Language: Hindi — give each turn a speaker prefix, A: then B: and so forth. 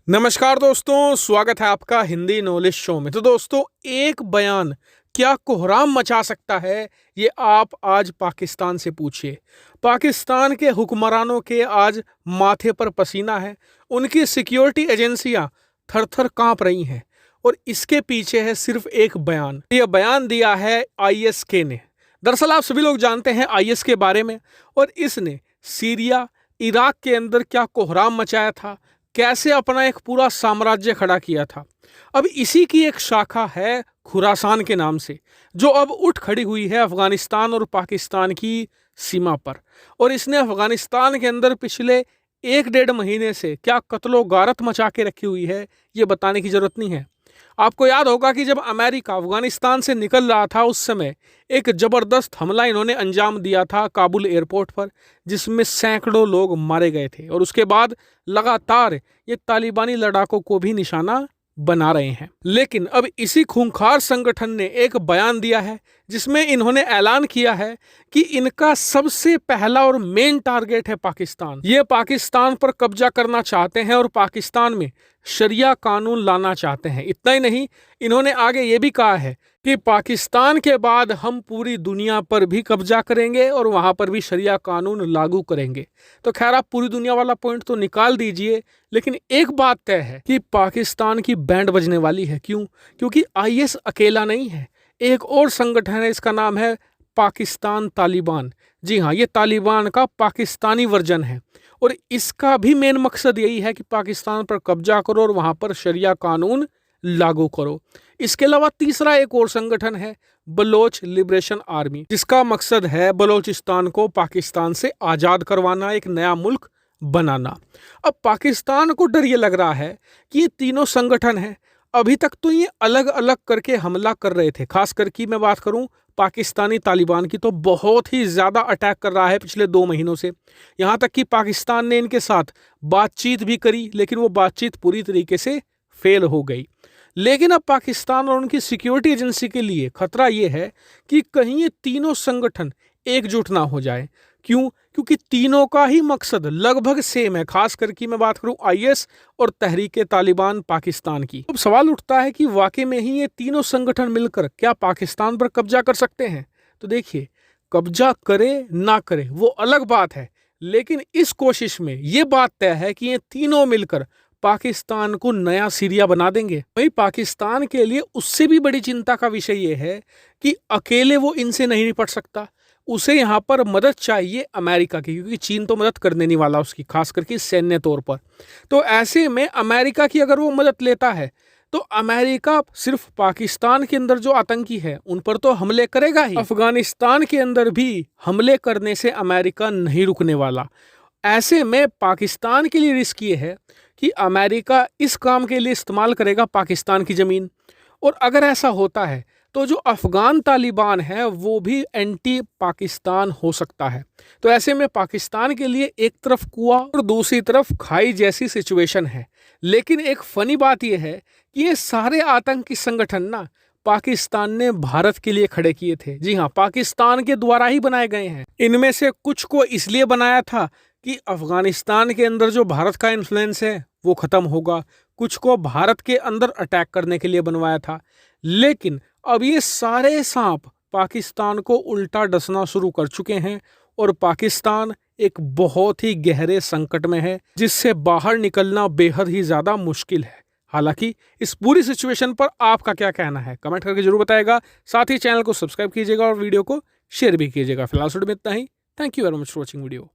A: नमस्कार दोस्तों, स्वागत है आपका हिंदी नॉलेज शो में। तो दोस्तों, एक बयान क्या कोहराम मचा सकता है, ये आप आज पाकिस्तान से पूछिए। पाकिस्तान के हुक्मरानों के आज माथे पर पसीना है, उनकी सिक्योरिटी एजेंसियां थर-थर कांप रही हैं और इसके पीछे है सिर्फ एक बयान। यह बयान दिया है आईएसके ने। दरअसल आप सभी लोग जानते हैं आईएस के बारे में, और इसने सीरिया, इराक के अंदर क्या कोहराम मचाया था, कैसे अपना एक पूरा साम्राज्य खड़ा किया था। अब इसी की एक शाखा है खुरासान के नाम से, जो अब उठ खड़ी हुई है अफगानिस्तान और पाकिस्तान की सीमा पर। और इसने अफगानिस्तान के अंदर पिछले 1-1.5 महीने से क्या कत्लो गारत मचा के रखी हुई है, ये बताने की जरूरत नहीं है। आपको याद होगा कि जब अमेरिका अफगानिस्तान से निकल रहा था, उस समय एक जबरदस्त हमला इन्होंने अंजाम दिया था काबुल एयरपोर्ट पर, जिसमें सैकड़ों लोग मारे गए थे। और उसके बाद लगातार ये तालिबानी लड़ाकों को भी निशाना बना रहे हैं। लेकिन अब इसी खूंखार संगठन ने एक बयान दिया है, जिसमें इन्होंने ऐलान किया है कि इनका सबसे पहला और मेन टारगेट है पाकिस्तान। ये पाकिस्तान पर कब्जा करना चाहते हैं और पाकिस्तान में शरिया कानून लाना चाहते हैं। इतना ही नहीं, इन्होंने आगे ये भी कहा है कि पाकिस्तान के बाद हम पूरी दुनिया पर भी कब्जा करेंगे और वहां पर भी शरिया कानून लागू करेंगे। तो खैर, आप पूरी दुनिया वाला पॉइंट तो निकाल दीजिए, लेकिन एक बात तय है कि पाकिस्तान की बैंड बजने वाली है। क्यों? क्योंकि आईएस अकेला नहीं है, एक और संगठन है, इसका नाम है पाकिस्तान तालिबान। जी हाँ, ये तालिबान का पाकिस्तानी वर्जन है और इसका भी मेन मकसद यही है कि पाकिस्तान पर कब्जा करो और वहां पर शरिया कानून लागू करो। इसके अलावा तीसरा एक और संगठन है बलोच लिबरेशन आर्मी, जिसका मकसद है बलोचिस्तान को पाकिस्तान से आज़ाद करवाना, एक नया मुल्क बनाना। अब पाकिस्तान को डर ये लग रहा है कि ये तीनों संगठन हैं, अभी तक तो ये अलग अलग करके हमला कर रहे थे। खास करके मैं बात करूं पाकिस्तानी तालिबान की, तो बहुत ही ज़्यादा अटैक कर रहा है पिछले 2 महीनों से। यहाँ तक कि पाकिस्तान ने इनके साथ बातचीत भी करी, लेकिन वो बातचीत पूरी तरीके से फेल हो गई। लेकिन अब पाकिस्तान और उनकी सिक्योरिटी एजेंसी के लिए खतरा ये है कि कहीं ये तीनों संगठन एकजुट ना हो जाए। क्यों? क्योंकि तीनों का ही मकसद लगभग सेम है। खास करके मैं बात करूं आईएस और तहरीके तालिबान पाकिस्तान की। अब सवाल उठता है कि वाकई में ही ये तीनों संगठन मिलकर क्या पाकिस्तान पर कब्जा कर सकते हैं? तो देखिए, कब्जा करे ना करे वो अलग बात है, लेकिन इस कोशिश में ये बात तय है कि ये तीनों मिलकर पाकिस्तान को नया सीरिया बना देंगे। वही पाकिस्तान के लिए उससे भी बड़ी चिंता का विषय यह है कि अकेले वो इनसे नहीं निपट सकता, उसे यहाँ पर मदद चाहिए अमेरिका की, क्योंकि चीन तो मदद करने नहीं वाला उसकी, खास करके सैन्य तौर पर। तो ऐसे में अमेरिका की अगर वो मदद लेता है तो अमेरिका सिर्फ पाकिस्तान के अंदर जो आतंकी है उन पर तो हमले करेगा ही, अफगानिस्तान के अंदर भी हमले करने से अमेरिका नहीं रुकने वाला। ऐसे में पाकिस्तान के लिए रिस्क ये है कि अमेरिका इस काम के लिए इस्तेमाल करेगा पाकिस्तान की ज़मीन, और अगर ऐसा होता है तो जो अफगान तालिबान है वो भी एंटी पाकिस्तान हो सकता है। तो ऐसे में पाकिस्तान के लिए एक तरफ कुआं और दूसरी तरफ खाई जैसी सिचुएशन है। लेकिन एक फनी बात यह है कि ये सारे आतंकी संगठन ना पाकिस्तान ने भारत के लिए खड़े किए थे। जी हाँ, पाकिस्तान के द्वारा ही बनाए गए हैं। इनमें से कुछ को इसलिए बनाया था कि अफगानिस्तान के अंदर जो भारत का इन्फ्लुएंस है वो खत्म होगा, कुछ को भारत के अंदर अटैक करने के लिए बनवाया था। लेकिन अब ये सारे सांप पाकिस्तान को उल्टा डसना शुरू कर चुके हैं और पाकिस्तान एक बहुत ही गहरे संकट में है, जिससे बाहर निकलना बेहद ही ज़्यादा मुश्किल है। हालांकि इस पूरी सिचुएशन पर आपका क्या कहना है, कमेंट करके जरूर बताएगा। साथ ही चैनल को सब्सक्राइब कीजिएगा और वीडियो को शेयर भी कीजिएगा। फिलहाल वीडियो में इतना ही। Thank you very much for watching video.